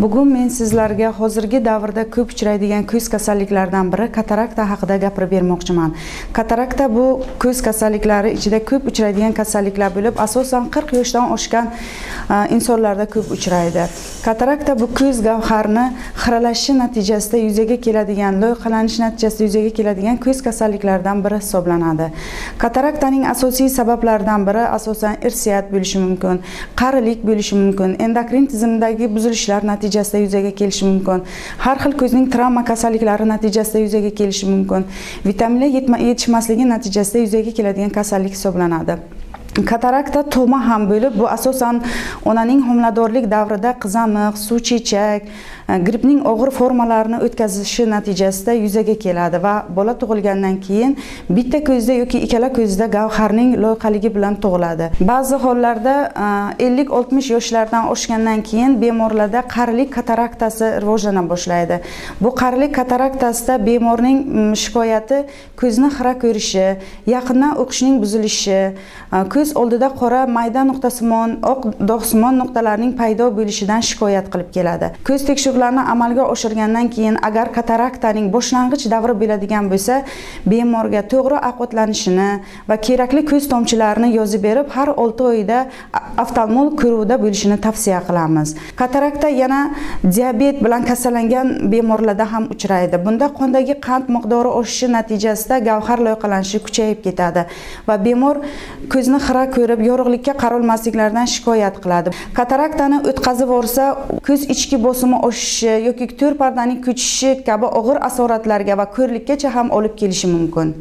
Bugun men sizlarga hozirgi davrda ko'p uchraydigan ko'z kasalliklaridan biri katarakta haqida gapirib bermoqchiman. Katarakta bu ko'z kasalliklari ichida ko'p uchraydigan kasalliklar bo'lib, asosan 40 yoshdan oshgan insonlarda ko'p uchraydi. Katarakta bu ko'z gavharini xiralashi natijasida yuzaga keladigan, loyqalanish natijasida yuzaga keladigan ko'z kasalliklaridan biri hisoblanadi. Kataraktaning asosiy sabablaridan biri asosan irsiyat bo'lishi mumkin, qarilik bo'lishi mumkin, endokrin tizimidagi buzilishlar natijasida yuzaga kelishi mumkin. Har xil ko'zning travma kasalliklari natijasida yuzaga kelishi mumkin. Vitaminlar yetishmasligi natijasida yuzaga keladigan kasallik hisoblanadi. Katarakta tug'ma ham bo'lib, bu asosan onaning homiladorlik davrida qizamiq, suvchechak, grippning og'ir formalarini o'tkazishi natijasida yuzaga keladi va bola tug'ilgandan keyin bitta ko'zda yoki ikkala ko'zda gavharning loyqaligi bilan tug'iladi. Ba'zi hollarda 50-60 yoshlardan oshgandan keyin bemorlarda qarilik kataraktasi rivojlana boshlaydi. Bu qarilik kataraktasida bemorning shikoyati ko'zni xira ko'rishi, yaqindan o'qishning buzilishi, ko'z oldida qora mayda nuqtasimon, oq dog'simon nuqtalarning paydo bo'lishidan shikoyat qilib keladi. Ko'z tekshiruvlarini amalga oshirgandan keyin agar kataraktaning boshlang'ich davri bo'ladigan bo'lsa, bemorga to'g'ri ovqatlanishini va kerakli ko'z tomchilarini yozib berib, har 6 oyda oftalmolog ko'ruvida bo'lishini tavsiya qilamiz. Katarakta yana diabet bilan kasallangan bemorlarda ham uchraydi. Bunda qondagi qand miqdori oshishi natijasida gavhar loyqalanishi kuchayib ketadi va bemor ko'zni xira ko'rib, yorug'likka qarolmasliklaridan shikoyat qiladi. Kataraktani o'tkazib olsa, ko'z ichki bosimi oshishi yoki to'r pardaning ko'chishi kabi og'ir asoratlarga va ko'rlikkacha ham olib kelishi mumkin.